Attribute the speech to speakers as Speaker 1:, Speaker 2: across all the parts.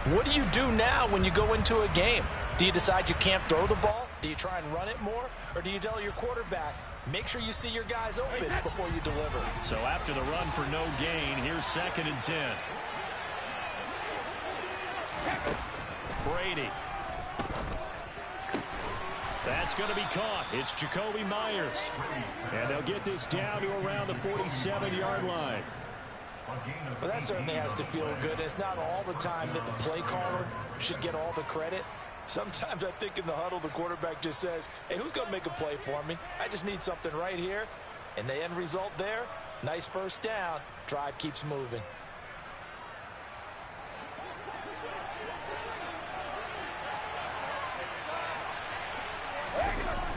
Speaker 1: What do you do now when you go into a game? Do you decide you can't throw the ball? Do you try and run it more? Or do you tell your quarterback, make sure you see your guys open before you deliver?
Speaker 2: So after the run for no gain, here's 2nd and 10. Brady. That's going to be caught. It's Jacoby Myers. And they'll get this down to around the 47-yard line.
Speaker 1: Well, that certainly has to feel good. It's not all the time that the play caller should get all the credit. Sometimes I think in the huddle, the quarterback just says, hey, who's going to make a play for me? I just need something right here. And the end result there, nice first down. Drive keeps moving.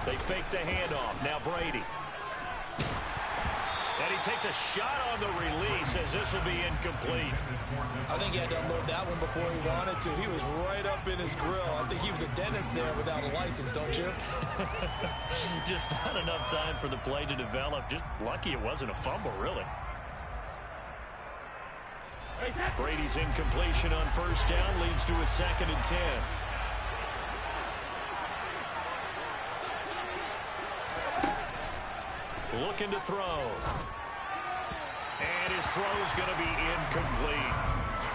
Speaker 2: They fake the handoff. Now Brady. And he takes a shot on the release as this will be incomplete.
Speaker 1: I think he had to unload that one before he wanted to. He was right up in his grill. I think he was a dentist there without a license, don't you?
Speaker 2: Just not enough time for the play to develop. Just lucky it wasn't a fumble, really. Brady's incompletion on first down leads to a 2nd and 10. Looking to throw. And his throw is going to be incomplete.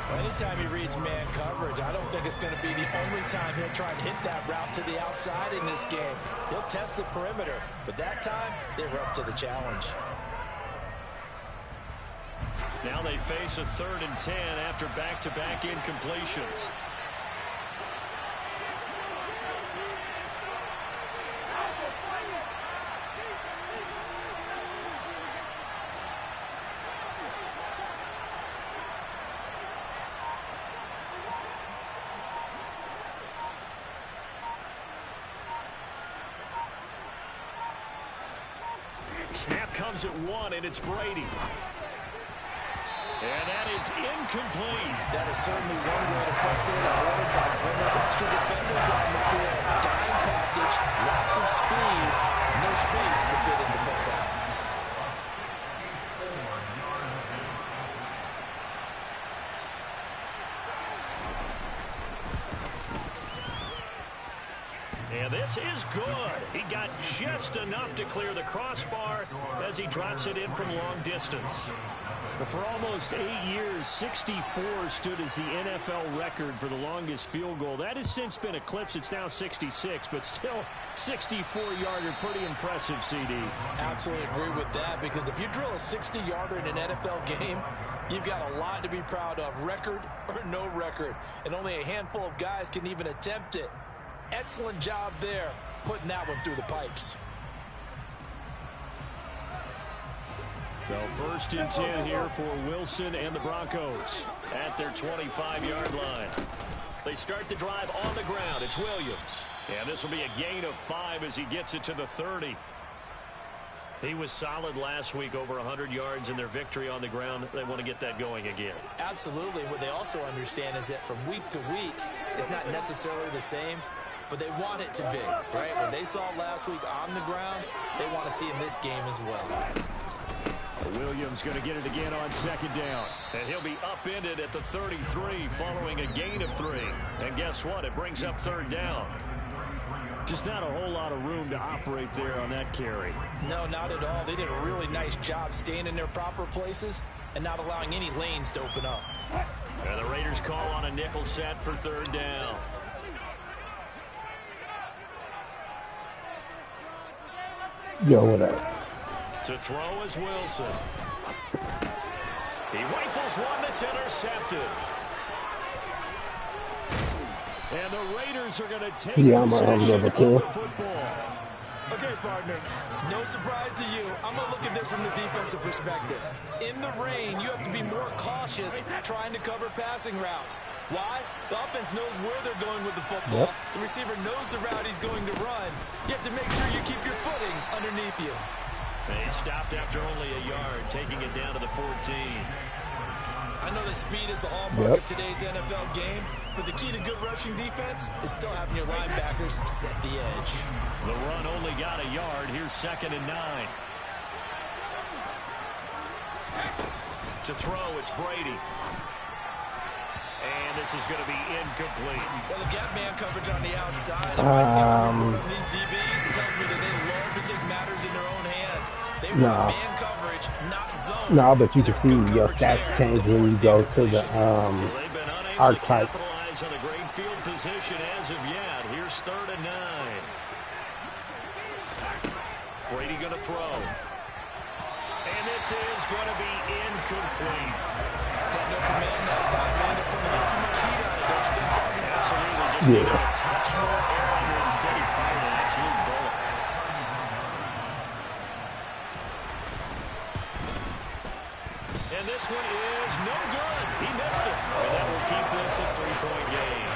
Speaker 1: Well, anytime he reads man coverage, I don't think it's going to be the only time he'll try and hit that route to the outside in this game. He'll test the perimeter, but that time, they were up to the challenge.
Speaker 2: Now they face a 3rd and 10 after back-to-back incompletions. Snap comes at 1, and it's Brady. And that is incomplete.
Speaker 1: That is certainly one way to frustrate a quarterback when there's extra defenders on the field. Dime package, lots of speed, no space to fit into football.
Speaker 2: And this is good. He got just enough to clear the crossbar as he drops it in from long distance. But for almost 8 years, 64 stood as the NFL record for the longest field goal. That has since been eclipsed. It's now 66, but still 64-yarder. Pretty impressive, CD.
Speaker 1: Absolutely agree with that, because if you drill a 60-yarder in an NFL game, you've got a lot to be proud of, record or no record. And only a handful of guys can even attempt it. Excellent job there, putting that one through the pipes.
Speaker 2: So 1st and 10 here for Wilson and the Broncos at their 25-yard line. They start the drive on the ground. It's Williams. And this will be a gain of 5 as he gets it to the 30. He was solid last week, over 100 yards in their victory on the ground. They want to get that going again.
Speaker 1: Absolutely. What they also understand is that from week to week, it's not necessarily the same, but they want it to be, right? What they saw last week on the ground, they want to see in this game as well.
Speaker 2: Williams going to get it again on 2nd down. And he'll be upended at the 33 following a gain of 3. And guess what? It brings up 3rd down. Just not a whole lot of room to operate there on that carry.
Speaker 1: No, not at all. They did a really nice job staying in their proper places and not allowing any lanes to open up.
Speaker 2: And the Raiders call on a nickel set for 3rd down.
Speaker 3: Yo, what up?
Speaker 2: To throw is Wilson. He rifles one that's intercepted. And the Raiders are going to take possession of the football.
Speaker 1: Okay, partner, no surprise to you. I'm going to look at this from the defensive perspective. In the rain, you have to be more cautious trying to cover passing routes. Why? The offense knows where they're going with the football. Yep. The receiver knows the route he's going to run. You have to make sure you keep your footing underneath you.
Speaker 2: And he stopped after only a yard, taking it down to the 14.
Speaker 1: I know that speed is the hallmark of today's NFL game, but the key to good rushing defense is still having your linebackers set the edge.
Speaker 2: The run only got a yard. Here's 2nd and 9. To throw, it's Brady. And this is going to be incomplete.
Speaker 1: Well, the gap man coverage on the outside. And my scouting report on these DBs tells me that they love to take matters in their own hands. They want man coverage, not zone.
Speaker 3: No, but you can see your stats change when you go to the archetypes.
Speaker 2: Capitalize on a great field position as of yet. Here's 3rd and 9. Brady going to throw. And this is going to be incomplete.
Speaker 1: Had no command that time. They ended up putting a little too much heat on it. Don't you think, Bobby?
Speaker 2: Absolutely. Just needed a touch more air under it. Instead, he fired an absolute bullet. And this one is no good. He missed it. And that will keep this a 3-point game.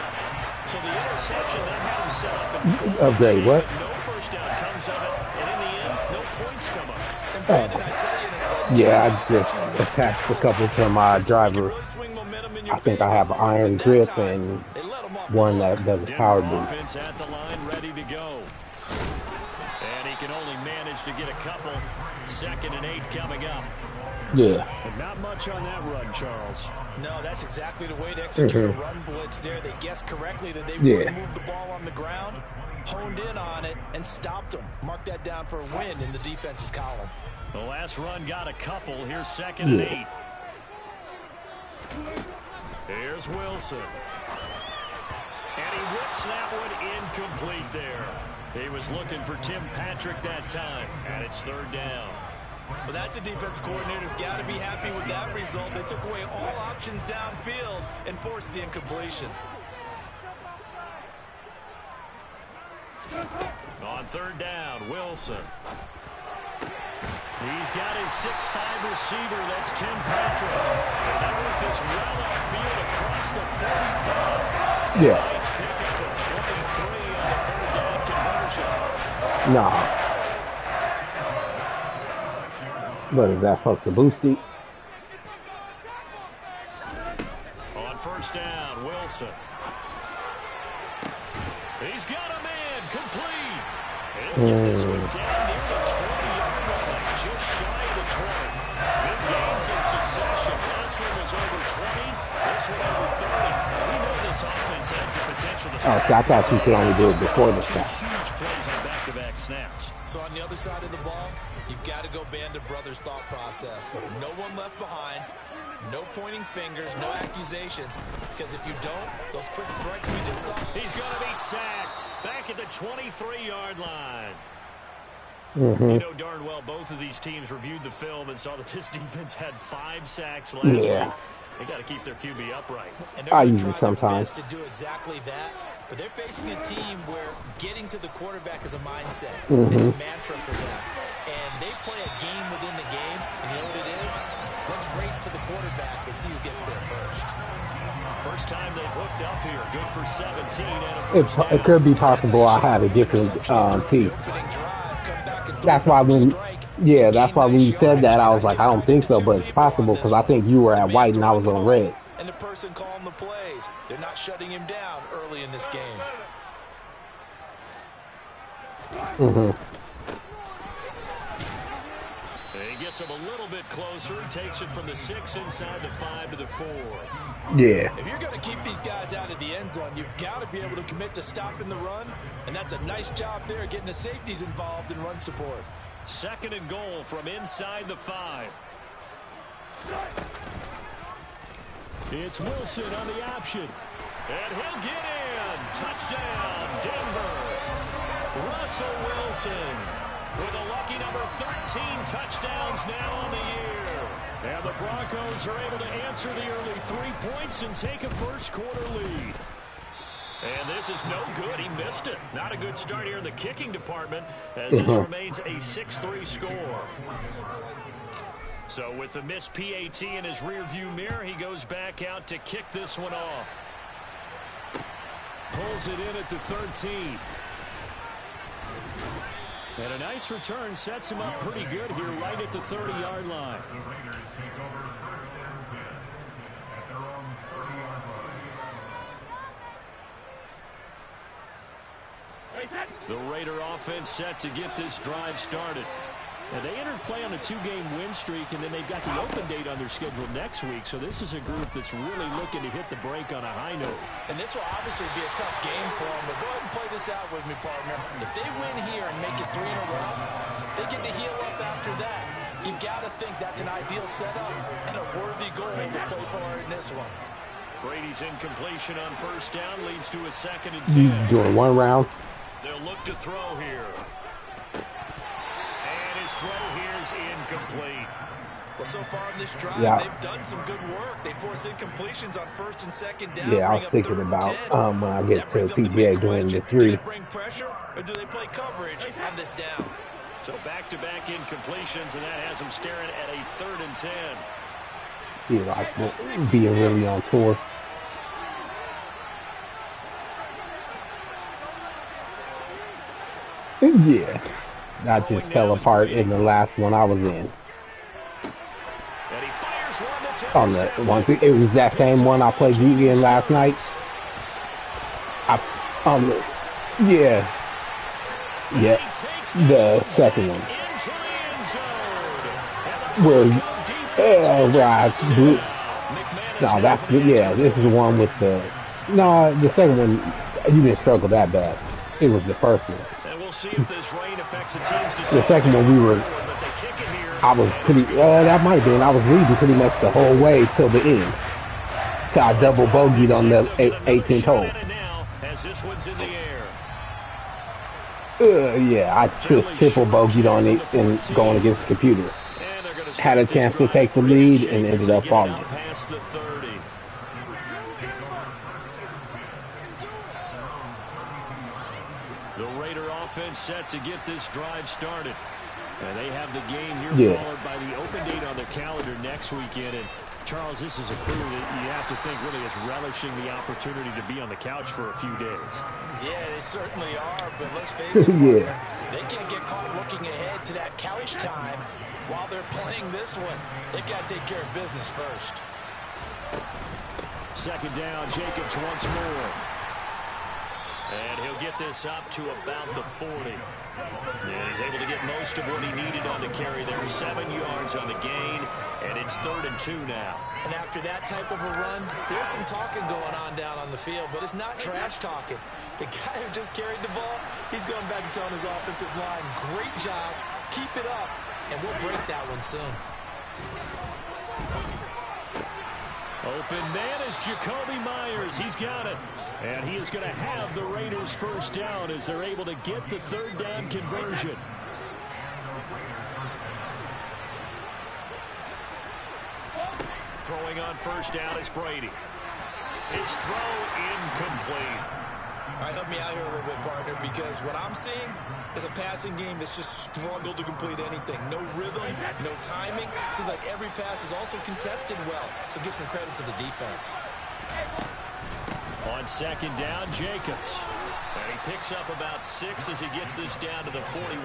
Speaker 2: So the interception that had him set up in
Speaker 3: upgrade, what?
Speaker 2: No first down comes of it. And in the end, no points come up.
Speaker 1: And Brandon, I tell you, in a sudden
Speaker 3: Yeah, I just attached a couple to my driver. I think I have an iron grip and one that does a power boost.
Speaker 2: Offense at the line, ready to go. And he can only manage to get a couple. 2nd and 8 coming up.
Speaker 3: Yeah.
Speaker 2: But not much on that run, Charles.
Speaker 1: No, that's exactly the way to execute a run blitz there. They guessed correctly that they would move the ball on the ground, honed in on it, and stopped them. Mark that down for a win in the defense's column.
Speaker 2: The last run got a couple. Here's 2nd and 8. Here's Wilson. And he whips that one incomplete there. He was looking for Tim Patrick that time, and it's 3rd down.
Speaker 1: Well, that's a defensive coordinator's got to be happy with that result. They took away all options downfield and forced the incompletion.
Speaker 2: On 3rd down, Wilson. He's got his 6'5" receiver. That's Tim Patrick. And that worked this well upfield across the 45.
Speaker 3: Yeah.
Speaker 2: Nice pick up to 23 on the 3rd down conversion.
Speaker 3: Nah. But is that supposed to boost it?
Speaker 2: On 1st down, Wilson. He's got a man, complete. He'll get this one down near the 20-yard line, just shy of the 20. Big gains in succession. Last one was over 20. This one over 30. We know this offense has the potential to
Speaker 3: Oh, see, I thought you could only do it before the snap.
Speaker 2: huge plays on back-to-back snaps.
Speaker 1: So on the other side of the ball, you've got to go Band of Brothers thought process. No one left behind. No pointing fingers, no accusations. Because if you don't, those quick strikes we just saw.
Speaker 2: He's going to be sacked back at the 23-yard line.
Speaker 3: Mm-hmm.
Speaker 2: You know darn well both of these teams reviewed the film and saw that this defense had 5 sacks last week. They got to keep their QB upright.
Speaker 1: And they're going to try their best to do exactly that. But they're facing a team where getting to the quarterback is a mindset. It's a mantra for them. And they play a game within the game. And you know what it is? Let's race to the quarterback and see who gets there first.
Speaker 2: First time they've hooked up here. Good for 17 and a first down.
Speaker 3: It could be possible I had a different team. That's why when you said that, I was like, I don't think so, but it's possible because I think you were at white and I was on red.
Speaker 1: And the person calling the plays, they're not shutting him down early in this game.
Speaker 2: He gets him a little bit closer. Takes it from the 6 inside the 5 to the 4.
Speaker 3: Yeah.
Speaker 1: If you're going to keep these guys out of the end zone, you've got to be able to commit to stopping the run. And that's a nice job there, getting the safeties involved in run support.
Speaker 2: 2nd and goal from inside the 5. It's Wilson on the option. And he'll get in. Touchdown, Denver. Russell Wilson with a lucky number 13 touchdowns now on the year. And the Broncos are able to answer the early 3 points and take a first-quarter lead. And this is no good. He missed it. Not a good start here in the kicking department as this remains a 6-3 score. So with the missed PAT in his rearview mirror, he goes back out to kick this one off. Pulls it in at the 13. And a nice return sets him up pretty good here right at the 30-yard line. The Raider offense set to get this drive started. And they entered play on a 2-game win streak, and then they've got the open date on their schedule next week. So this is a group that's really looking to hit the break on a high note.
Speaker 1: And this will obviously be a tough game for them, but go ahead and play this out with me, partner. If they win here and make it 3 in a row, they get to heal up after that. You've got to think that's an ideal setup and a worthy goal to play for in this one.
Speaker 2: Brady's incompletion on first down leads to a 2nd and 10.
Speaker 3: He's doing one round.
Speaker 2: They'll look to throw here. And his throw here is incomplete.
Speaker 1: Well, so far in this drive, they've done some good work. They force incompletions on 1st and 2nd down.
Speaker 3: Yeah, I was thinking about when I get to PGA doing the 3.
Speaker 1: Do they bring pressure or do they play coverage on this down?
Speaker 2: So back-to-back incompletions, and that has them staring at a 3rd and 10.
Speaker 3: Yeah, like being really on tour. Yeah, that just fell apart in the last one I was in. On the one, it was that same one I played you in last night. Yeah, the second one. Where this is the one with the the second one. You didn't struggle that bad. It was the first one. The second one I was pretty, that might have been, I was leading pretty much the whole way till the end. Till I double bogeyed on the 18th hole. Yeah, I just triple bogeyed on it and going against the computer. Had a chance to take the lead and ended up falling.
Speaker 2: The Raider offense set to get this drive started. And they have the game here followed by the open date on their calendar next weekend. And Charles, this is a crew that you have to think really is relishing the opportunity to be on the couch for a few days.
Speaker 1: Yeah, they certainly are, but let's face it, they can't get caught looking ahead to that couch time while they're playing this one. They've got to take care of business first.
Speaker 2: 2nd down, Jacobs once more. And he'll get this up to about the 40. And he's able to get most of what he needed on the carry there. 7 yards on the gain, and it's 3rd and 2 now.
Speaker 1: And after that type of a run, there's some talking going on down on the field, but it's not trash talking. The guy who just carried the ball, he's going back and telling his offensive line, great job, keep it up, and we'll break that one soon.
Speaker 2: Open man is Jacoby Myers. He's got it. And he is going to have the Raiders first down as they're able to get the 3rd down conversion. Throwing on first down is Brady. His throw incomplete.
Speaker 1: All right, help me out here a little bit, partner, because what I'm seeing is a passing game that's just struggled to complete anything. No rhythm, no timing. Seems like every pass is also contested well, so give some credit to the defense.
Speaker 2: On 2nd down, Jacobs. And he picks up about 6 as he gets this down to the 41.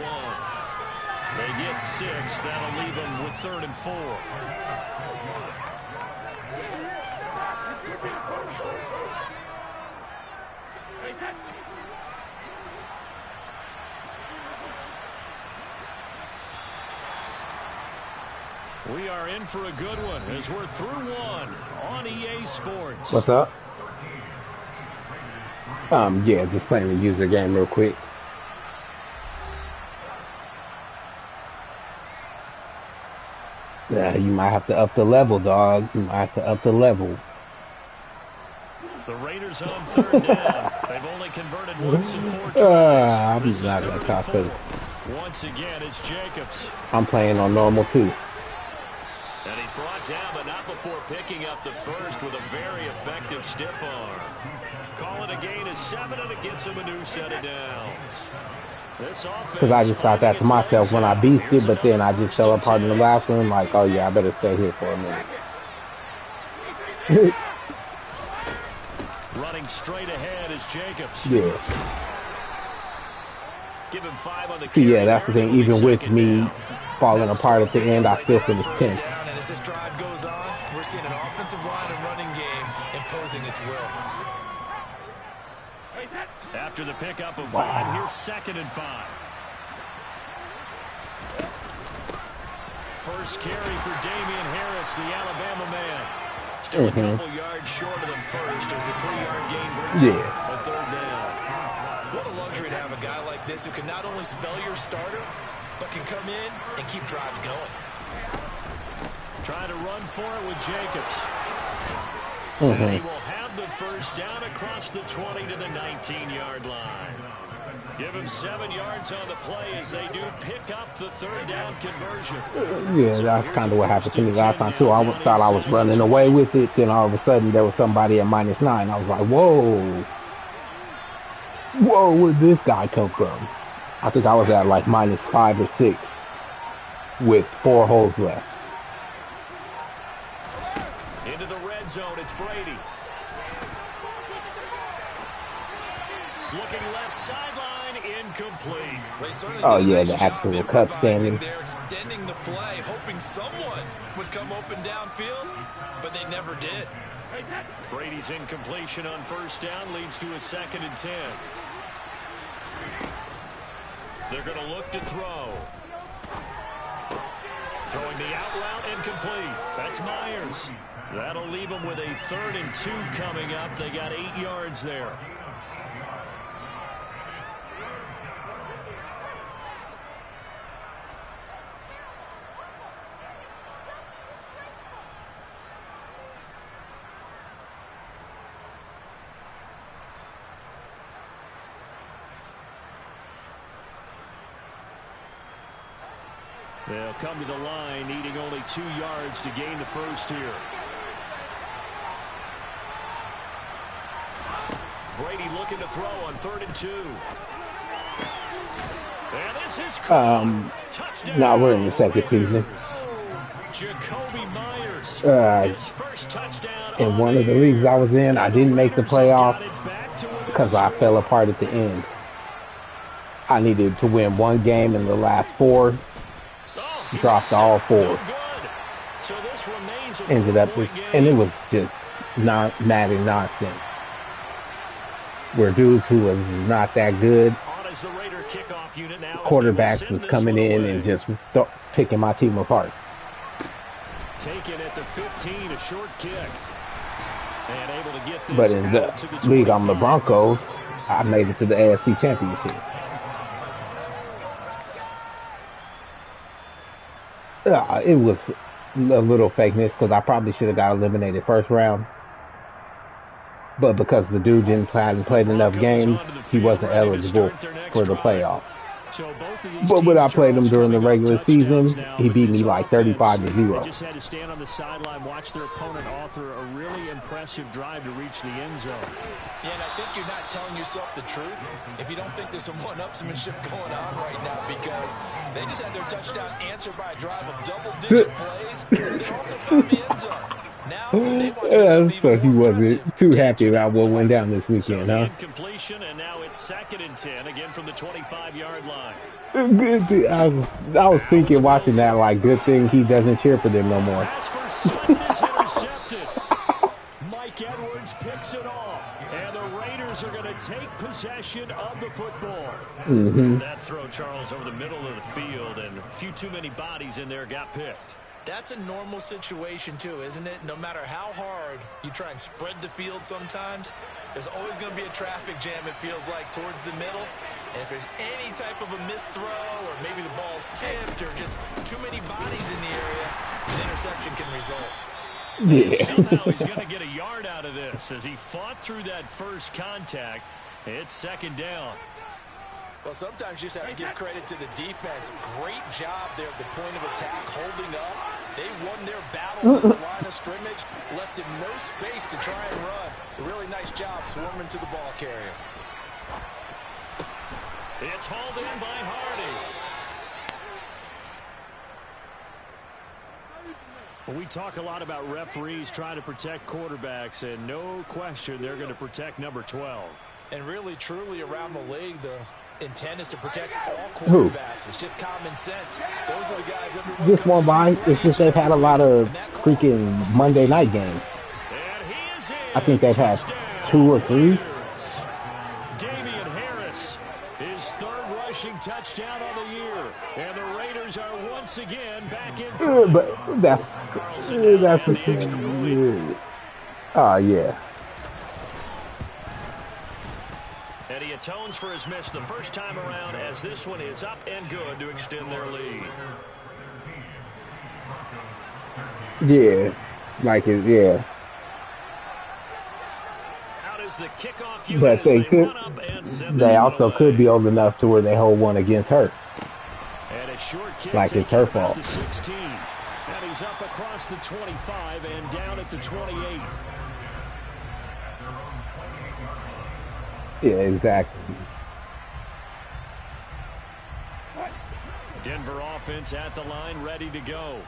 Speaker 2: They get 6. That'll leave them with 3rd and 4. We are in for a good one as we're through one on EA Sports.
Speaker 3: What's up? Yeah, just playing the user game real quick. Yeah, you might have to up the level, dog. You might have to up the level.
Speaker 2: The Raiders on 3rd down. They've only converted once in 4 tries.
Speaker 3: I'm not gonna talk to.
Speaker 2: Once again, it's Jacobs.
Speaker 3: I'm playing on normal too.
Speaker 2: And he's brought down, but not before picking up the first with a very effective stiff arm. Calling a gain of 7, and it gets him a new set of downs.
Speaker 3: Because I just thought that to myself when I beasted, but then I just fell apart in the last one. Like, oh yeah, I better stay here for a minute.
Speaker 2: Running straight ahead is Jacobs.
Speaker 3: Yeah.
Speaker 2: Give him 5 on the
Speaker 3: carry. Yeah, that's the thing. Even with me falling apart at the end, I still finished 10th.
Speaker 1: And as this drive goes on, we're seeing an offensive line and running game imposing its will.
Speaker 2: After the pickup of 5, here's 2nd and 5. first carry for Damian Harris, the Alabama man. Still a couple yards short of the first as a 3-yard gain brings up a third down.
Speaker 1: What a luxury to have a guy like this who can not only spell your starter, but can come in and keep drives going.
Speaker 2: Trying to run for it with Jacobs. And he will have the first down across the 20 to the 19-yard line. Give him 7 yards on the play as they do pick up the third down conversion.
Speaker 3: Yeah, that's kind of what happened to me last time, too. I thought I was running away with it. Then all of a sudden, there was somebody at -9. I was like, whoa. Whoa, where'd this guy come from? I think I was at like -5 or 6 with 4 holes left.
Speaker 2: Into the red zone, it's Brady. Looking left sideline, incomplete.
Speaker 3: Oh yeah, the actual cut standing.
Speaker 1: They're extending the play, hoping someone would come open downfield, but they never did.
Speaker 2: Brady's incompletion on first down leads to a 2nd and 10. They're going to look to throw. Throwing the out route, incomplete. That's Myers. That'll leave them with a 3rd and 2 coming up. They got 8 yards there. They'll come to the line, needing only 2 yards to gain the first here. Brady looking to throw on 3rd and 2. And this is touchdown.
Speaker 3: Now we're in the second season.
Speaker 2: Jacoby Myers, his first touchdown
Speaker 3: in one of the leagues I was in, I didn't make the playoffs because I fell apart at the end. I needed to win 1 game in the last 4. Dropped all 4. Ended up with, and it was just Madden nonsense. Where dudes who was not that good, quarterbacks was coming in and just picking my team apart.
Speaker 2: Taken at the 15, a short kick. And able to get this.
Speaker 3: But in the league on the Broncos, I made it to the AFC Championship. It was a little fakeness because I probably should have got eliminated first round. But because the dude hadn't played enough games, he wasn't eligible for the playoffs. But when I played him during the regular season, he beat me like 35-0.
Speaker 2: Just had to stand on the sideline, watch their opponent author a really impressive drive to reach the end zone.
Speaker 1: Yeah, and I think you're not telling yourself the truth if you don't think there's some one-upsmanship going on right now, because they just had their touchdown answered by a drive of double-digit plays. They also found the end zone. Now they want to
Speaker 3: so he wasn't too happy about what went down this weekend, huh?
Speaker 2: Incompletion, and now it's 2nd and 10, again from the 25-yard line.
Speaker 3: I was thinking watching that, like, good thing he doesn't cheer for them no more.
Speaker 2: Pass for Sutton is intercepted. Mike Edwards picks it off, and the Raiders are going to take possession of the football. That throw, Charles, over the middle of the field, and a few too many bodies in there got picked.
Speaker 1: That's a normal situation, too, isn't it? No matter how hard you try and spread the field sometimes, there's always going to be a traffic jam, it feels like, towards the middle. And if there's any type of a missed throw, or maybe the ball's tipped, or just too many bodies in the area, an interception can result.
Speaker 3: Yeah.
Speaker 2: Somehow he's going to get a yard out of this as he fought through that first contact. It's 2nd down.
Speaker 1: Well, sometimes you just have to give credit to the defense. Great job there at the point of attack, holding up. They won their battles at the line of scrimmage, left him no space to try and run. A really nice job swarming to the ball carrier.
Speaker 2: It's hauled in by Hardy. Well, we talk a lot about referees trying to protect quarterbacks, and no question they're going to protect number 12.
Speaker 1: And really, truly, around the league, the intent is to protect all quarterbacks. It's just common sense. Those are the guys everyone
Speaker 3: This one by, it's just they've had a lot of freaking Monday night games. I think they've had 2 or 3.
Speaker 2: Damian Harris, his 3rd rushing touchdown of the year. And the Raiders Steelers are once again back in front.
Speaker 3: But that's the thing. Oh, yeah.
Speaker 2: And he atones for his miss the first time around as this one is up and good to extend their lead.
Speaker 3: Yeah. Like it, yeah.
Speaker 2: Out is the kickoff
Speaker 3: But they could. They also could be old enough to where they hold one against her.
Speaker 2: And a short kick
Speaker 3: like it's her fault.
Speaker 2: The 16. And he's up across the 25 and down at the 28.
Speaker 3: Yeah, exactly.
Speaker 2: Denver offense at the line, ready to go.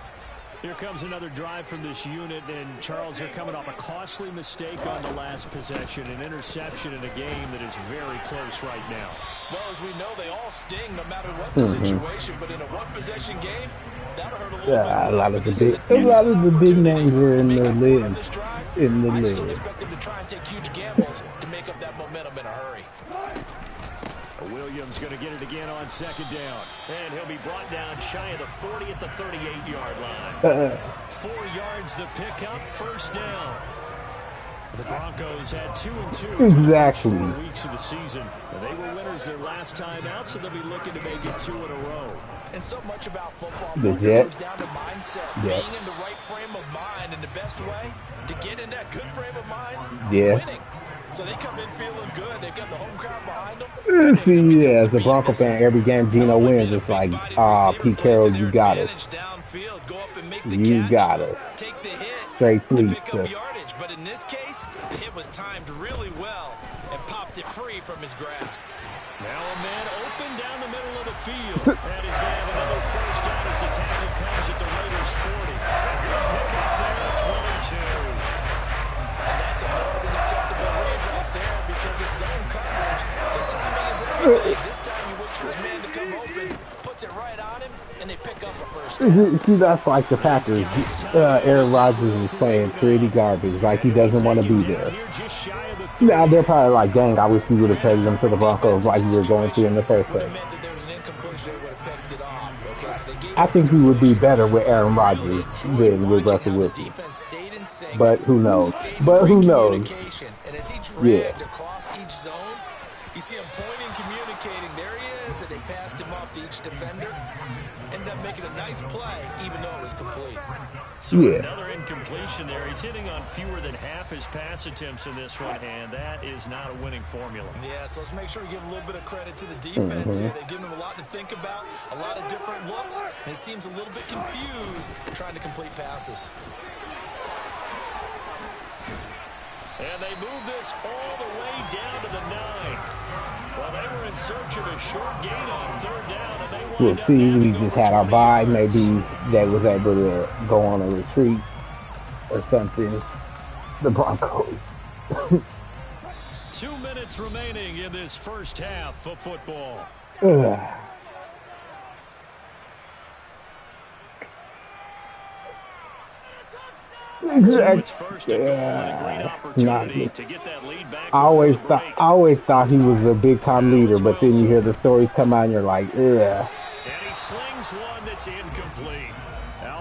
Speaker 2: Here comes another drive from this unit, and Charles, they're coming off a costly mistake on the last possession, an interception in a game that is very close right now.
Speaker 1: Well, as we know, they all sting no matter what the situation, but in a one-possession game, that'll hurt a little bit.
Speaker 3: A lot of the big names are in the league.
Speaker 1: I still expect them to try and take huge gambles to make up that momentum in a hurry.
Speaker 2: Williams going to get it again on second down. And he'll be brought down shy of the 40 at the 38-yard line. 4 yards the pickup, first down. The Broncos had 2-2
Speaker 3: exactly.
Speaker 2: 4 weeks of the season. They were winners their last time out, so they'll be looking to make it 2 in a row.
Speaker 1: And so much about football
Speaker 3: comes
Speaker 1: down to mindset, being in the right frame of mind, and the best way to get in that good frame of mind, winning. So they come in feeling good. They've got the home crowd behind them.
Speaker 3: See, yeah, as a Bronco fan, every game Gino wins, it's like, Pete Carroll, you got us. You got us. Straight fleet.
Speaker 1: But in this case, the hit was timed really well and popped it free from his grasp.
Speaker 2: Now a man open down the middle of the field. And he's going to have another first down as the tackle comes at the Raiders 40. Pick up there at 22.
Speaker 1: And that's a more than acceptable read right there because it's zone coverage. So timing is everything. This time he waits for his man to come open, puts it right on him, and they pick up a first down.
Speaker 3: See, that's like the Packers. Aaron Rodgers is playing pretty garbage. Like he doesn't want to be there. Now they're probably like, dang, I wish we would have traded them to the Broncos like we were going to in the first place. I think he would be better with Aaron Rodgers than with Russell Wilson. But who knows?
Speaker 1: And as he dragged across each zone, you see him pointing, communicating. There he is, and they passed him off to each defender. Ended up making a nice play, even though it was complete.
Speaker 2: So another incompletion there. He's hitting on fewer than half his pass attempts in this one, and that is not a winning formula.
Speaker 1: Yeah, so let's make sure we give a little bit of credit to the defense here. They've given him a lot to think about, a lot of different looks, and he seems a little bit confused trying to complete passes.
Speaker 2: And they move this all the way down to the 9. Well, they were in search of a short gain on third down, and they
Speaker 3: we'll see. We just had our bye. Maybe they was able to go on a retreat or something. The Broncos.
Speaker 2: 2 minutes remaining in this first half of football.
Speaker 3: I always thought he was a big time leader, but then you hear the stories come out and you're like, ugh.
Speaker 2: And he slings one that's incomplete.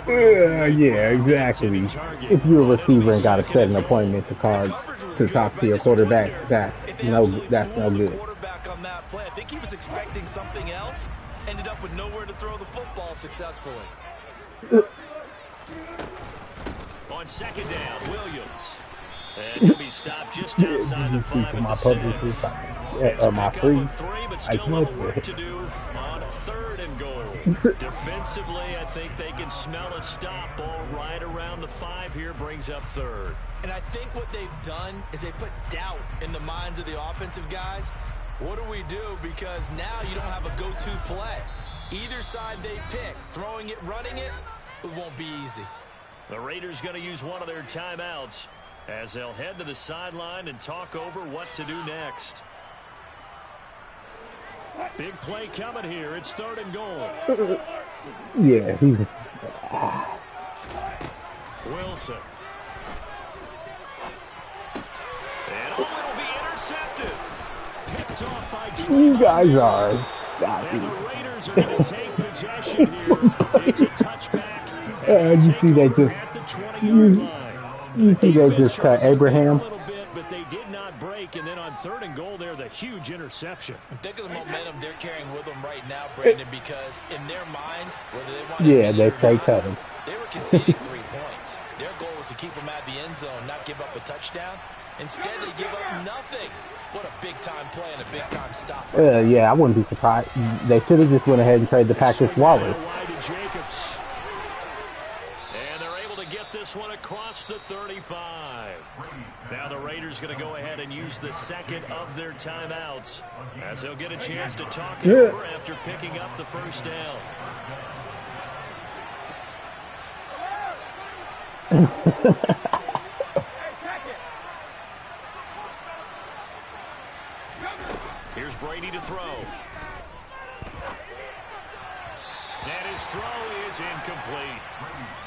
Speaker 3: Yeah, exactly. If you're a receiver and got to set an appointment to talk to your quarterback, that's no good.
Speaker 1: On that play, I think he was expecting something else. Ended up with nowhere to throw the football successfully.
Speaker 2: On second down, Williams. And he'll be stopped just outside the 5 at the 6.
Speaker 3: My free.
Speaker 2: But still a little work to do on third and goal. Defensively, I think they can smell a stop ball right around the 5 here, brings up third.
Speaker 1: And I think what they've done is they put doubt in the minds of the offensive guys. What do we do? Because now you don't have a go-to play. Either side they pick, throwing it, running it, it won't be easy.
Speaker 2: The Raiders going to use one of their timeouts as they'll head to the sideline and talk over what to do next. Big play coming here. It's third and goal.
Speaker 3: Yeah, he's...
Speaker 2: Wilson. And it'll be intercepted. Picked off by
Speaker 3: you guys are...
Speaker 2: And the Raiders are going to take possession here. It's a touchback.
Speaker 3: You see they just
Speaker 2: At the 20-yard line.
Speaker 3: you see they just cut Abraham.
Speaker 2: A little bit, but they did not break. And then on 3rd and goal, there, the huge interception.
Speaker 1: Think of the momentum they're carrying with them right now, Brandon, because in their mind, whether they want
Speaker 3: Yeah, they straight cut him.
Speaker 1: they were conceding 3 points. Their goal was to keep them at the end zone, not give up a touchdown. Instead, they give up nothing. What a big-time play and a big-time stop.
Speaker 3: Yeah, I wouldn't be surprised. They should have just went ahead and traded the Packers Waller.
Speaker 2: And they're able to get this one across the 35. Now the Raiders going to go ahead and use the second of their timeouts as they'll get a chance to talk it over after picking up the first down. Here's Brady to throw. And his throw is incomplete.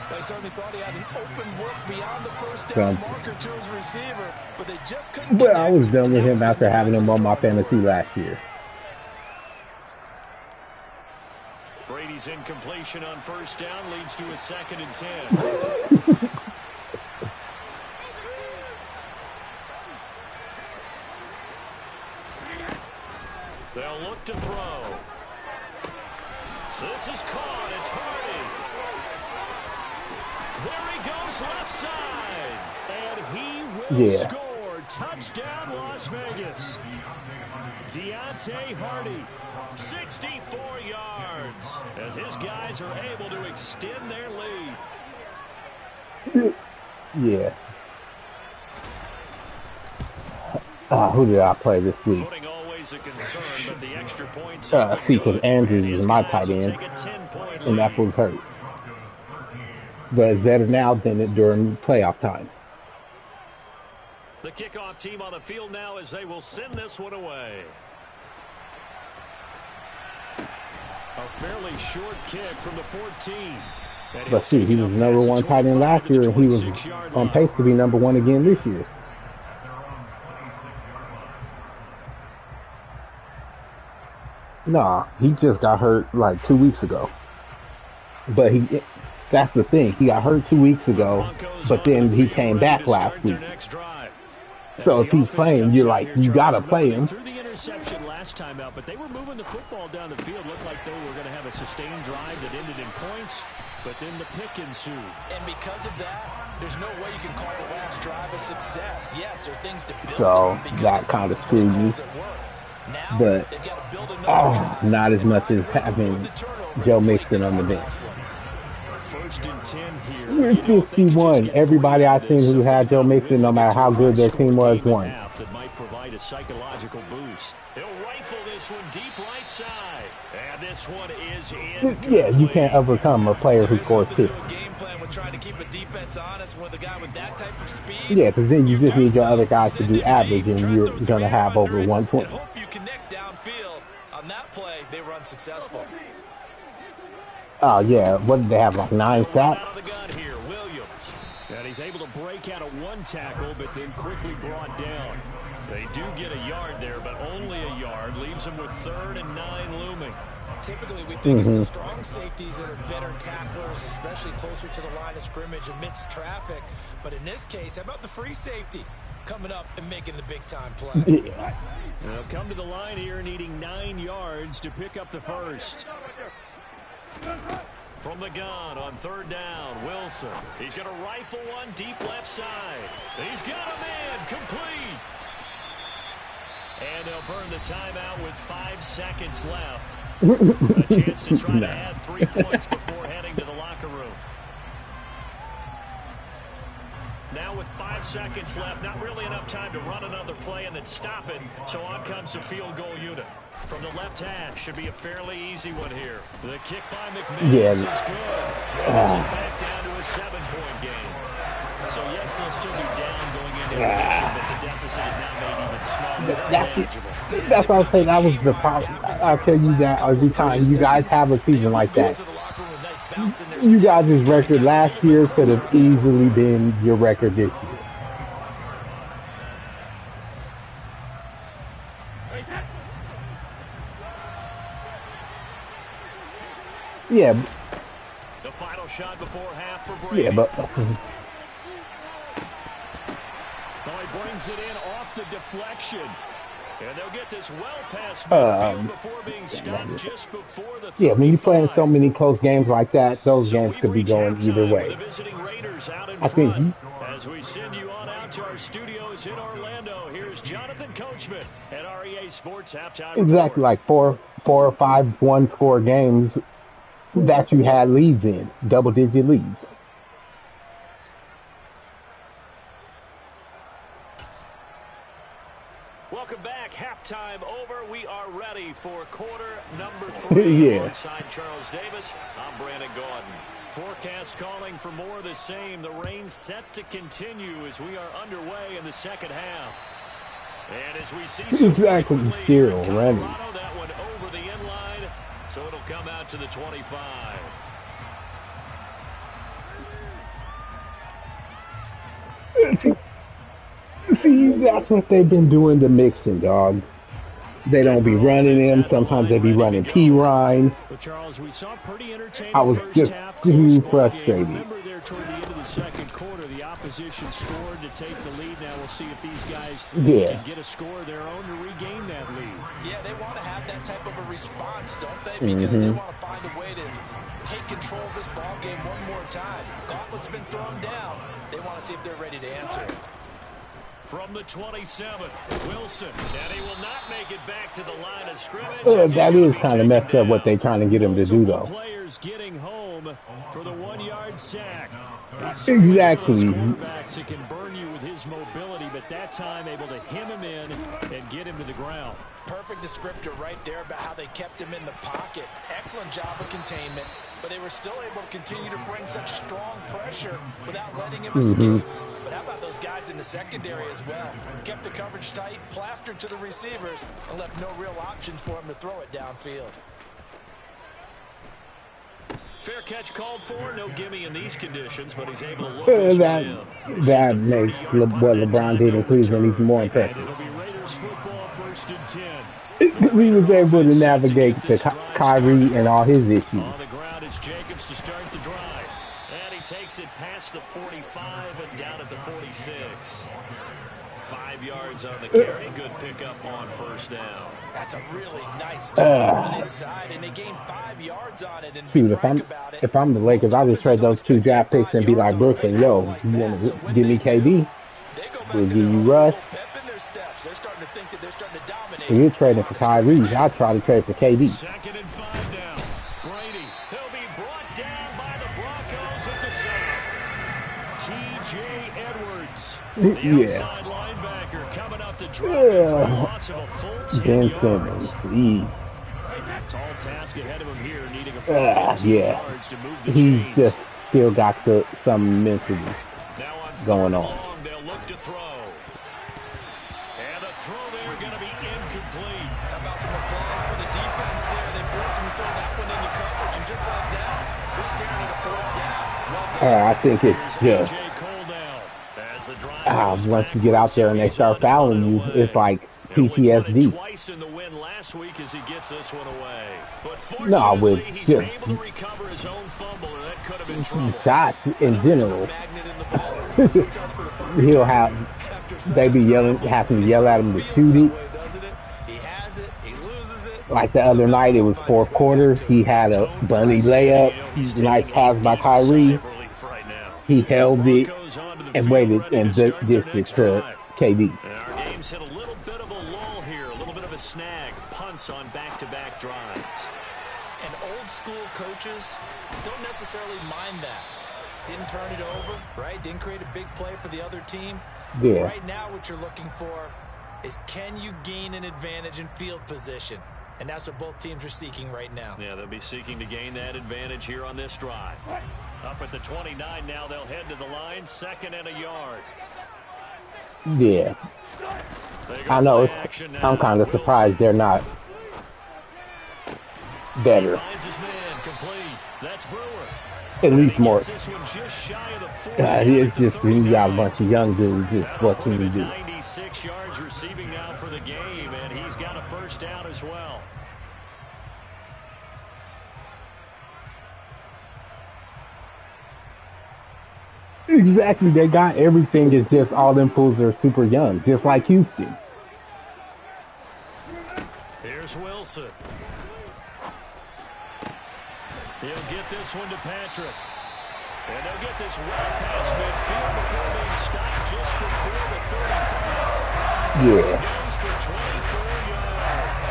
Speaker 1: They certainly thought he had an open look beyond the first down marker to his receiver, but they just couldn't.
Speaker 3: But I was done with him after having him on my fantasy last year.
Speaker 2: Brady's incompletion on first down leads to a 2nd and 10. They'll look to throw. This is caught. It's Hardy. There he goes left side. And he will score. Touchdown, Las Vegas. Deontay Hardy, 64 yards, as his guys are able to extend their lead.
Speaker 3: Yeah. Who did I play this week?
Speaker 2: A concern, but the extra points
Speaker 3: See, because Andrews is my tight end, and that was hurt. But it's better now than it during playoff time.
Speaker 2: The kickoff team on the field now as they will send this one away. A fairly short kick from the 14.
Speaker 3: But see, he was number 1 tight end last year, and he was on pace to be number 1 again this year. Nah, he just got hurt like 2 weeks ago. But that's the thing. He got hurt 2 weeks ago, but then he came back last week. So if he's playing, you're like, you gotta play him.
Speaker 2: Threw the interception last time out, but they were moving the football down the field. Looked like they were going to have a sustained drive that ended in points, but then the pick ensued. And because of that, there's no way you can call the last drive a success. Yes, there are things to build.
Speaker 3: So that kind of screwed you. But not as much as having Joe Mixon on the bench.
Speaker 2: First and 10 here.
Speaker 3: We're 51. Everybody I've seen who had Joe Mixon, no matter how good their team was, won.
Speaker 2: That might provide a psychological boost. He'll rifle this one deep right side. And this one is in.
Speaker 3: Yeah, you can't overcome a player who scores 50.
Speaker 1: Trying to keep a defense honest with a guy with that type of speed.
Speaker 3: Yeah, because then you just need your other guys to do average, and you're going to have over 120.
Speaker 1: Hope you connect downfield. On that play, they were unsuccessful.
Speaker 3: Oh, yeah. What did they have, like 9 sacks?
Speaker 2: And he's able to break out of 1 tackle, but then quickly brought down. They do get a yard there, but only a yard. Leaves them with 3rd and 9 looming. Typically, we think it's the strong safeties that are better tacklers, especially closer to the line of scrimmage amidst traffic. But in this case, how about the free safety coming up and making the big-time play?
Speaker 3: Yeah.
Speaker 2: They'll come to the line here needing 9 yards to pick up the first. From the gun on 3rd down, Wilson. He's going to rifle one deep left side. He's got a man complete. And they'll burn the timeout with 5 seconds left. A chance to try to add 3 points before heading to the locker room. Now with 5 seconds left, not really enough time to run another play and then stop it. So on comes the field goal unit. From the left hash, should be a fairly easy one here. The kick by McManus is good. This is back down to a 7-point game. So yes, they'll still be down going into intermission, but the deficit is now made even smaller.
Speaker 3: That's what I'm saying. That was the problem. I'll tell you that every time you guys have a season like that. You guys' record last year could have easily been your record this year. Yeah.
Speaker 2: The final shot before half for Brady.
Speaker 3: Yeah, but
Speaker 2: Well, he brings it in off the deflection. And they'll get this well past midfield before being stopped just before the 35.
Speaker 3: Yeah, when you play in so many close games like that, those games could be going either way. I think
Speaker 2: as we send you on out to our studios in Orlando, here's Jonathan Coachman at REA Sports Halftime
Speaker 3: exactly
Speaker 2: Report.
Speaker 3: like four or five one-score games that you had leads in, double-digit leads.
Speaker 2: Welcome back. Halftime over. We are ready for quarter number 3.
Speaker 3: Yeah.
Speaker 2: Alongside Charles Davis, I'm Brandon Gordon. Forecast calling for more of the same. The rain set to continue as we are underway in the second half. And as we see
Speaker 3: exactly still running.
Speaker 2: That one over the end line, so it'll come out to the 25.
Speaker 3: See, that's what they've been doing to Mixon, dog. They don't be running him. Sometimes they be running P-Ryan.
Speaker 2: Charles, we saw pretty entertaining
Speaker 3: I was just too frustrated.
Speaker 2: Remember there toward the end of the second quarter, the opposition scored to take the lead. Now we'll see if these guys can get a score of their own to regain that lead.
Speaker 1: Yeah, they want to have that type of a response, don't they? Because they want to find a way to take control of this ball game one more time. Gauntlet's been thrown down. They want to see if they're ready to answer it.
Speaker 2: From the 27, Wilson, and he will not make it back to the line of scrimmage.
Speaker 3: That is kind of messed up what they're trying to get him to do, though.
Speaker 2: Players getting home for the 1-yard sack.
Speaker 3: Exactly.
Speaker 2: Quarterbacks that can burn you with his mobility, but that time able to hem him in and get him to the ground.
Speaker 1: Perfect descriptor right there about how they kept him in the pocket. Excellent job of containment, but they were still able to continue to bring such strong pressure without letting him escape. But how about those guys in the secondary as well? Kept the coverage tight, plastered to the receivers, and left no real options for him to throw it downfield.
Speaker 2: Fair catch called for. No gimme in these conditions, but he's able to look
Speaker 3: that makes what LeBron did in Cleveland even more impressive.
Speaker 2: It'll be Raiders football, 1st and 10.
Speaker 3: He was able to navigate to Kyrie and all his issues.
Speaker 2: On the ground, it's Jacobs to start the drive. And he takes it past the 45 and down at the 46. 5 yards on the carry. Good pickup on first down.
Speaker 1: That's a really nice on the inside, and they gained 5 yards on it. And
Speaker 3: shoot, if I'm the Lakers, I'll just trade those 2 draft picks and be like Brooklyn, yo, you want to give me KD? We'll give you Russ. When you're trading for Kyrie, I'll try to trade for KD.
Speaker 2: 2nd and 5 now. Brady, he'll be brought down by the Broncos. It's a sack. T.J. Edwards, the outside linebacker, coming up to drop it for a loss of a full 10 yards.
Speaker 3: Simmons,
Speaker 2: Tall task ahead of him here, needing a full 15 yards to move the
Speaker 3: he's
Speaker 2: chains.
Speaker 3: just still got some mentally going on.
Speaker 2: They'll look to throw. And the throw there going to be incomplete.
Speaker 1: How about some applause for the defense there? They forced him to throw that one into coverage, and just like that, they're staring at a 4th down. Well done.
Speaker 3: I think it's just once you get out there and they start fouling you, it's like PTSD.
Speaker 2: Twice in the win last week as he gets this one away. But
Speaker 3: no, with
Speaker 2: he's
Speaker 3: just
Speaker 2: able to recover his own fumble, or that could have been trouble.
Speaker 3: shots in general. He'll have they be having to yell at him to shoot it. Like the other night, it was 4th quarter. He had a bunny layup, nice pass by Kyrie. He held it and waited and did it to KD.
Speaker 2: And our game's hit a little bit of a lull here, a little bit of a snag. Punts on back-to-back drives.
Speaker 1: And old school coaches don't necessarily mind that. Didn't turn it over, right? Didn't create a big play for the other team.
Speaker 3: Yeah.
Speaker 1: Right now, what you're looking for is, can you gain an advantage in field position? And that's what both teams are seeking right now.
Speaker 2: Yeah, they'll be seeking to gain that advantage here on this drive. Up at the 29 now, they'll head to the line, 2nd and a yard.
Speaker 3: Yeah. I know. I'm kind of surprised they're not better.
Speaker 2: That's Brewer.
Speaker 3: At least more. It's just when you got a bunch of young dudes, just what can you do?
Speaker 2: 96 yards receiving now for the game, and he's got a 1st down as well.
Speaker 3: Exactly. They got everything. It's just all them fools are super young, just like Houston.
Speaker 2: Here's Wilson. He'll get this one to Patrick. And they'll get this well past midfield before being stopped just before the 35.
Speaker 3: Yeah.
Speaker 2: Goes for 24 yards.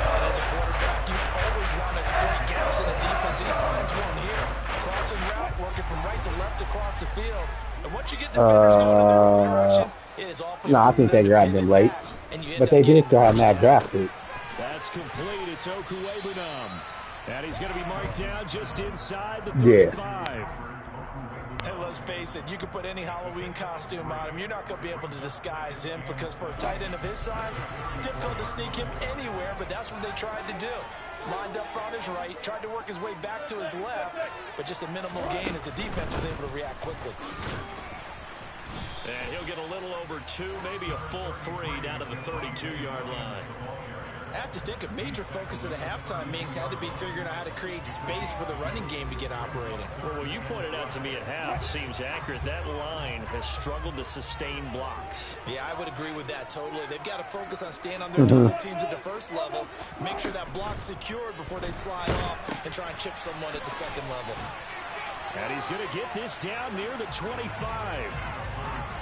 Speaker 1: And as a quarterback, you always want to exploit gaps in the defense, and he finds one here. Crossing route, working from right to left across the field. And once you get defenders going in their own direction, it is awful.
Speaker 3: No, I think they grabbed him late. But they did still have Matt drafted.
Speaker 2: That's complete. It's Okuwebunam. And he's going to be marked down just inside the 35.
Speaker 1: Yeah. And let's face it, you can put any Halloween costume on him. You're not going to be able to disguise him because for a tight end of his size, difficult to sneak him anywhere, but that's what they tried to do. Lined up on his right, tried to work his way back to his left, but just a minimal gain as the defense was able to react quickly.
Speaker 2: And he'll get a little over 2, maybe a full 3 down to the 32-yard line.
Speaker 1: I have to think a major focus of the halftime meetings had to be figuring out how to create space for the running game to get operating.
Speaker 2: Well, what you pointed out to me at half seems accurate. That line has struggled to sustain blocks.
Speaker 1: Yeah, I would agree with that totally. They've got to focus on staying on their double teams at the first level, make sure that block's secured before they slide off and try and chip someone at the second level.
Speaker 2: And he's going to get this down near the 25.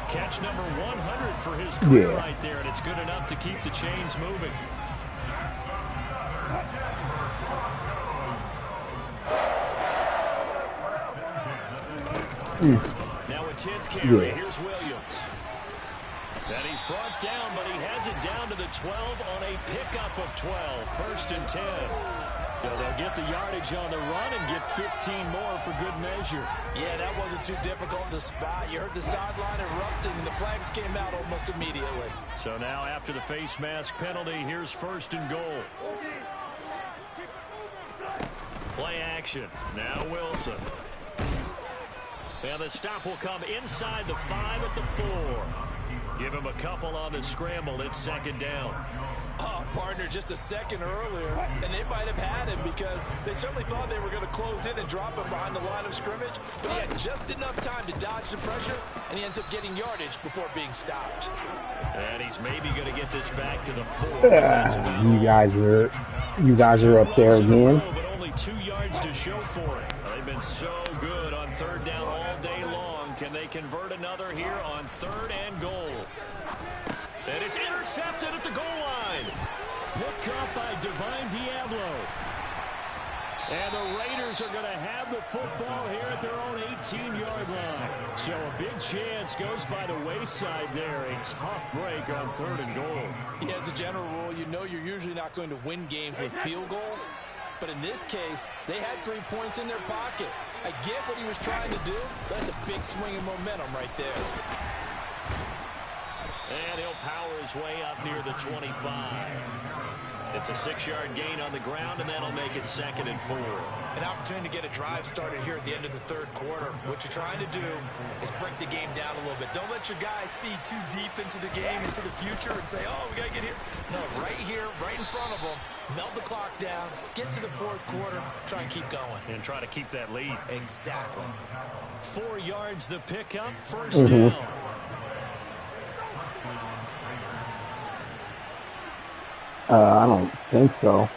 Speaker 2: Catch number 100 for his career right there, and it's good enough to keep the chains moving. Now a 10th carry. Here's Williams. And he's brought down, but he has it down to the 12 on a pickup of 12. First and 10. So they'll get the yardage on the run and get 15 more for good measure.
Speaker 1: Yeah, that wasn't too difficult to spot. You heard the sideline erupting, and the flags came out almost immediately.
Speaker 2: So now after the face mask penalty, here's first and goal. Play action. Now Wilson. And the stop will come inside the 5 at the 4. Give him a couple on the scramble. It's second down.
Speaker 1: Oh, partner, just a second earlier, and they might have had him because they certainly thought they were going to close in and drop him behind the line of scrimmage, but he had just enough time to dodge the pressure, and he ends up getting yardage before being stopped.
Speaker 2: And he's maybe going to get this back to the 4.
Speaker 3: You guys are up there again.
Speaker 2: But only 2 yards to show for it. They've been so good on third down all day long. Can they convert another here on third and goal? And it's intercepted at the goal line. Picked up by Divine Diablo. And the Raiders are going to have the football here at their own 18-yard line. So a big chance goes by the wayside there. A tough break on third and goal.
Speaker 1: Yeah, as a general rule, you know you're usually not going to win games with field goals. But in this case, they had 3 points in their pocket. I get what he was trying to do. That's a big swing of momentum right there.
Speaker 2: And he'll power his way up near the 25. It's a 6-yard gain on the ground, and that'll make it second and 4.
Speaker 1: An opportunity to get a drive started here at the end of the third quarter. What you're trying to do is break the game down a little bit. Don't let your guys see too deep into the game, into the future, and say, oh, we got to get here. No, right here, right in front of them, melt the clock down, get to the fourth quarter, try and keep going.
Speaker 2: And try to keep that lead.
Speaker 1: Exactly.
Speaker 2: 4 yards the pickup, first down.
Speaker 3: I don't think so.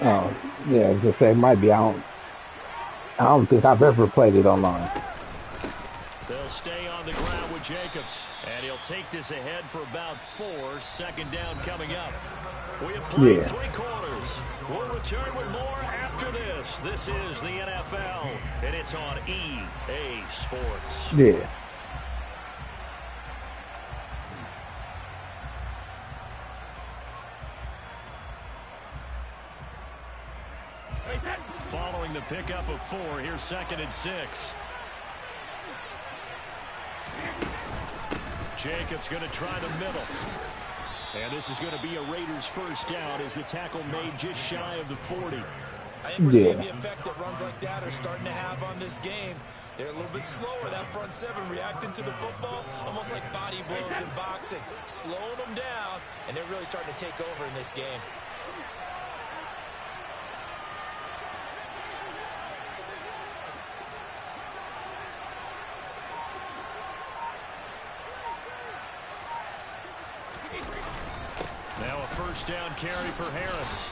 Speaker 3: Oh, yeah, I was gonna say it might be. I don't think I've ever played it online.
Speaker 2: They'll stay on the ground with Jacobs, and he'll take this ahead for about 4. Second down coming up. We have played 3 quarters. We'll return with more after this. This is the NFL, and it's on EA Sports.
Speaker 3: Yeah.
Speaker 2: Following the pickup of 4, here's second and 6. Jacobs going to try the middle. And this is going to be a Raiders first down as the tackle made just shy of the 40.
Speaker 1: I think we're seeing the effect that runs like that are starting to have on this game. They're a little bit slower, that front 7 reacting to the football, almost like body blows in boxing, slowing them down, and they're really starting to take over in this game.
Speaker 2: Now a first down carry for Harris.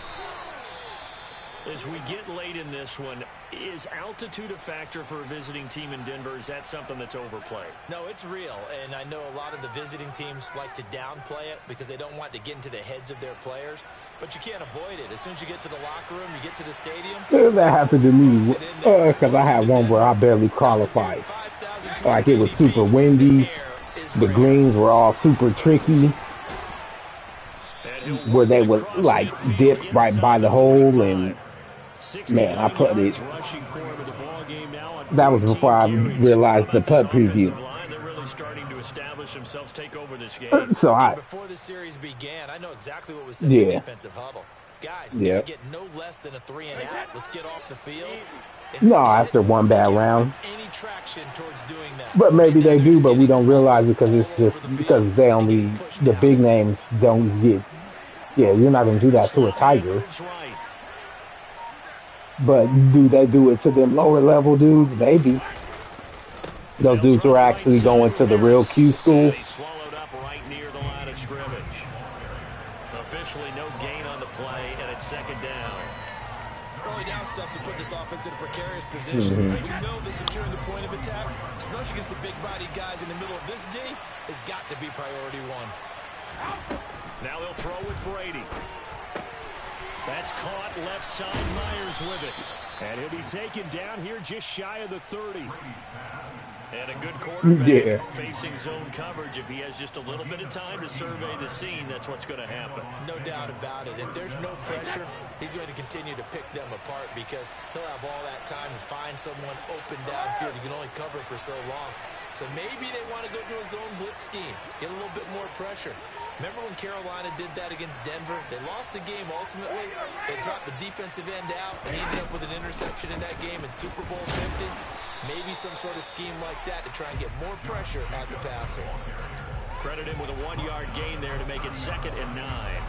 Speaker 2: As we get late in this one, is altitude a factor for a visiting team in Denver? Is that something that's overplayed?
Speaker 1: No, it's real, and I know a lot of the visiting teams like to downplay it because they don't want to get into the heads of their players, but you can't avoid it. As soon as you get to the locker room, you get to the stadium.
Speaker 3: That happened to me because I had one where I barely qualified. Like it was super windy, the greens were all super tricky, where they would like dip right by the hole, and man, I put it. That was before I realized the putt preview.
Speaker 2: They're really starting to establish themselves, take over this game.
Speaker 3: So
Speaker 1: before the series began, I know exactly what was said in the defensive huddle. Guys, we gotta get no less than a 3 and out. Let's get off the field.
Speaker 3: No, after one bad round.
Speaker 1: Any traction towards doing that.
Speaker 3: But maybe they do, but we don't realize it because it's just because they only the big names don't get. Yeah, you're not gonna do that to a Tiger. But do they do it to them lower level dudes? Maybe. Those dudes are actually going to the real Q school.
Speaker 2: Swallowed up right near the line of scrimmage. Officially no gain on the play, and it's second down.
Speaker 1: Early down stuff to put this offense in a precarious position. We know that securing the point of attack, especially against the big-bodied guys in the middle of this D, has got to be priority one.
Speaker 2: Now they'll throw with Brady. That's caught left side. Myers with it. And he'll be taken down here just shy of the 30. And a good quarterback facing zone coverage. If he has just a little bit of time to survey the scene, that's what's going to happen.
Speaker 1: No doubt about it. If there's no pressure, he's going to continue to pick them apart because he'll have all that time to find someone open downfield. You can only cover for so long. So maybe they want to go to a zone blitz scheme, get a little bit more pressure. Remember when Carolina did that against Denver? They lost the game ultimately. They dropped the defensive end out and ended up with an interception in that game in Super Bowl 50. Maybe some sort of scheme like that to try and get more pressure at the passer.
Speaker 2: Credit him with a 1-yard gain there to make it 2nd and 9.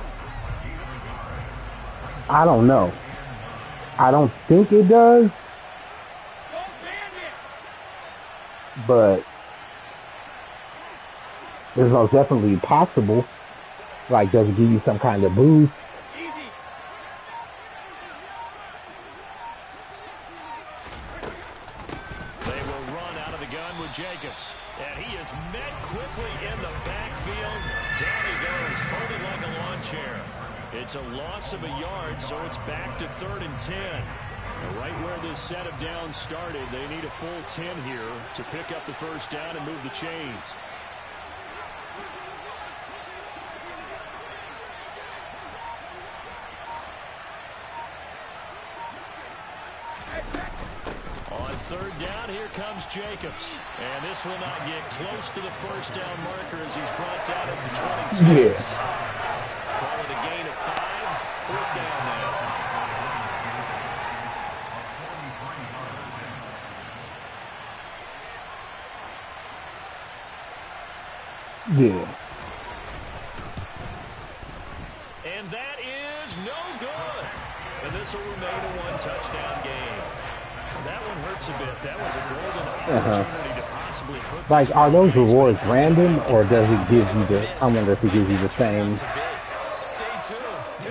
Speaker 3: I don't know. I don't think it does. But it's most definitely possible. Like, does it give you some kind of boost?
Speaker 2: Jacobs, and he is met quickly in the backfield. Down he goes, folded like a lawn chair. It's a loss of a yard, so it's back to 3rd and 10. And right where this set of downs started, they need a full 10 here to pick up the first down and move the chains. On 3rd down, here comes Jacobs. And this will not get close to the first down marker as he's brought down at the 26. Call it a gain of 5. 4th down now.
Speaker 3: Yeah.
Speaker 2: And that is no good. And this will remain a 1-touchdown game. That one hurts a bit. That was a golden opportunity to possibly put.
Speaker 3: Like, are those rewards random, or does it give you the? I wonder if it gives you the same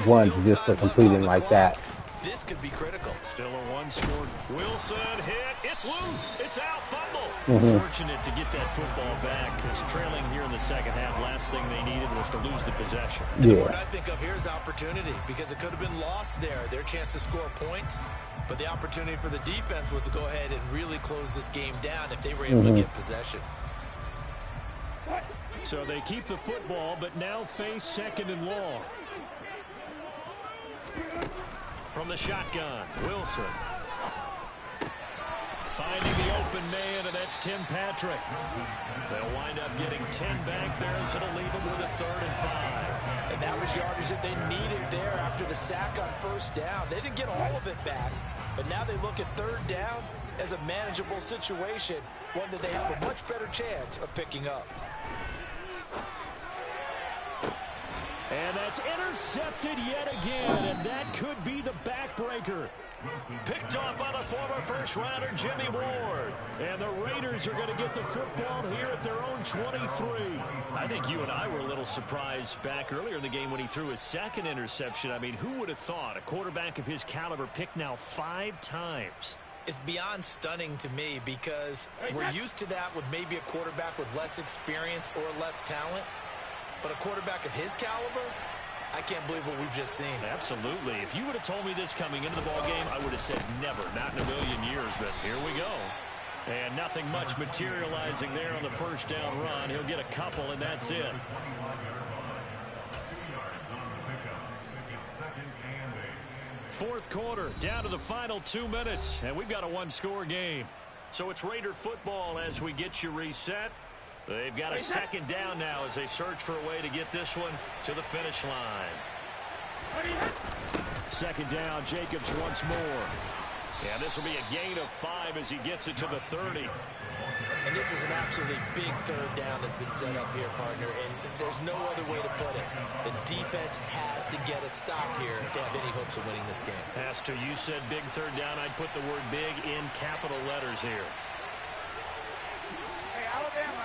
Speaker 3: ones just for completing like that.
Speaker 1: This could be critical.
Speaker 2: Still a 1-score. Wilson hit. It's loose. It's out. Fumble. Fortunate to get that football back because trailing here in the second half, last thing they needed was to lose the possession.
Speaker 1: The word I think of here is opportunity because it could have been lost there. Their chance to score points. But the opportunity for the defense was to go ahead and really close this game down if they were able to get possession.
Speaker 2: So they keep the football, but now face 2nd and long. From the shotgun, Wilson. Finding the open man, and that's Tim Patrick. They'll wind up getting 10 back there, as it'll leave them with a 3rd and 5.
Speaker 1: And that was yardage that they needed there after the sack on 1st down. They didn't get all of it back, but now they look at 3rd down as a manageable situation, one that they have a much better chance of picking up.
Speaker 2: And that It's intercepted yet again, and that could be the backbreaker. Picked off by the former first-rounder Jimmy Ward. And the Raiders are going to get the football here at their own 23. I think you and I were a little surprised back earlier in the game when he threw his second interception. I mean, who would have thought a quarterback of his caliber picked now 5 times?
Speaker 1: It's beyond stunning to me because we're used to that with maybe a quarterback with less experience or less talent. But a quarterback of his caliber, I can't believe what we've just seen.
Speaker 2: Absolutely. If you would have told me this coming into the ballgame, I would have said never, not in a million years. But here we go. And nothing much materializing there on the first down run. He'll get a couple, and that's it. Fourth quarter, down to the final 2 minutes, and we've got a one-score game. So it's Raider football as we get you reset. They've got a second down now as they search for a way to get this one to the finish line. Second down, Jacobs once more. And this will be a gain of 5 as he gets it to the 30.
Speaker 1: And this is an absolutely big third down that's been set up here, partner, and there's no other way to put it. The defense has to get a stop here if they have any hopes of winning this game.
Speaker 2: Has to. You said big third down. I'd put the word big in capital letters here.
Speaker 4: Hey, Alabama.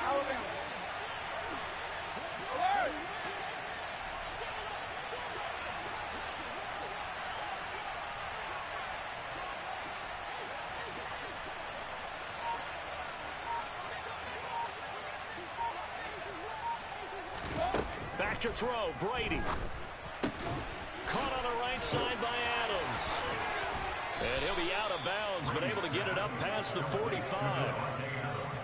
Speaker 2: Back to throw, Brady. Caught on the right side by Adams. And he'll be out of bounds, but able to get it up past the 45.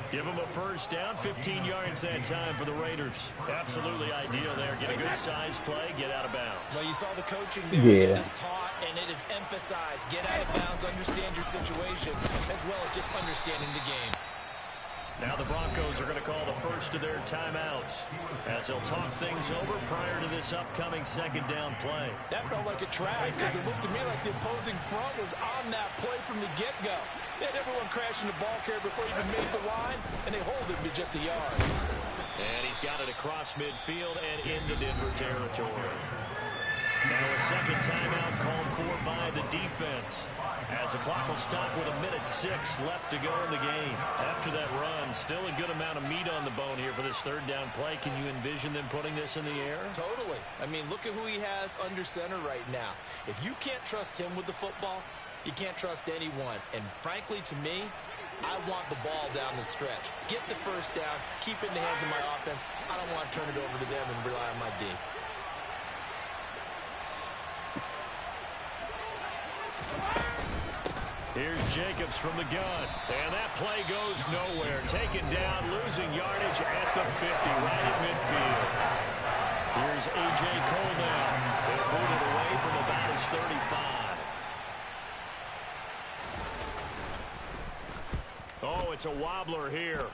Speaker 2: Give him a first down, 15 yards that time for the Raiders. Absolutely ideal there. Get a good size play, get out of bounds.
Speaker 1: Well, you saw the coaching there. It is taught and it is emphasized. Get out of bounds, understand your situation, as well as just understanding the game.
Speaker 2: Now the Broncos are going to call the first of their timeouts as they'll talk things over prior to this upcoming second down play.
Speaker 1: That felt like a trap because it looked to me like the opposing front was on that play from the get-go. They had everyone crashing the ball carrier before he even made the line, and they hold him to just a yard.
Speaker 2: And he's got it across midfield and into Denver territory. Now a second timeout called for by the defense, as the clock will stop with 1:06 left to go in the game. After that run, still a good amount of meat on the bone here for this third down play. Can you envision them putting this in the air?
Speaker 1: Totally. I mean, look at who he has under center right now. If you can't trust him with the football, you can't trust anyone. And frankly, to me, I want the ball down the stretch. Get the first down, keep it in the hands of my offense. I don't want to turn it over to them and rely on my D.
Speaker 2: Here's Jacobs from the gun. And that play goes nowhere. Taken down, losing yardage at the 50, right at midfield. Here's A.J. Cole now. They'll boot it away from about his 35. Oh, it's a wobbler here.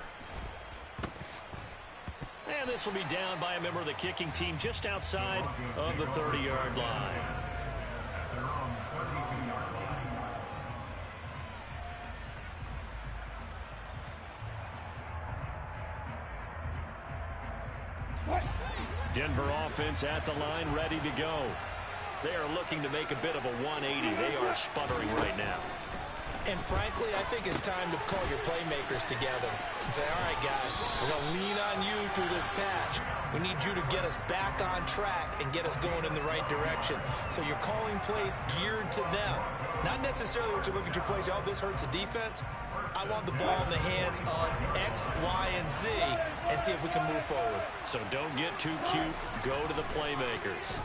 Speaker 2: And this will be down by a member of the kicking team just outside of the 30-yard line. Denver offense at the line, ready to go. They are looking to make a bit of a 180. They are sputtering right now.
Speaker 1: And frankly, I think it's time to call your playmakers together and say, all right, guys, we're going to lean on you through this patch. We need you to get us back on track and get us going in the right direction. So you're calling plays geared to them. Not necessarily what you look at your plays, oh, this hurts the defense. I want the ball in the hands of X, Y, and Z and see if we can move forward.
Speaker 2: So don't get too cute. Go to the playmakers.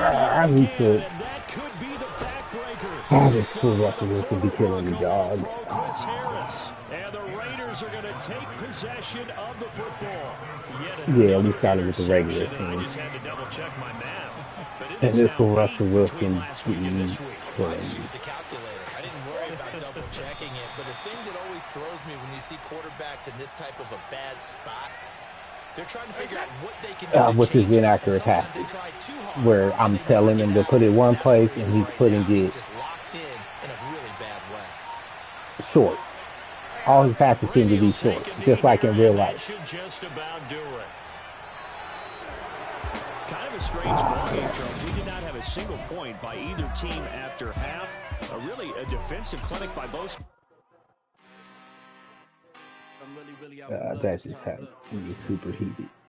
Speaker 3: I need to. I just feel like this could be killing me, dog.
Speaker 2: And the Raiders are going to take possession of the football.
Speaker 3: Yeah, we started with the regular team.
Speaker 2: I just had to double check my math.
Speaker 3: And this will Russell Wilson.
Speaker 1: I just used a calculator. I didn't worry about double checking it. But the thing that always throws me when you see quarterbacks in this type of a bad spot, they're trying to figure out what they can do.
Speaker 3: Which is inaccurate passes, where I'm telling him to put it one place and he's putting it
Speaker 1: just locked in a really bad way.
Speaker 3: Short. All his passes seem to be short, just like in real life.
Speaker 2: Should just about do it. Kind of a strange ballgame, Charles. We did not have a single point by either team after half. Really a defensive clinic by both.
Speaker 3: That just had me super heated.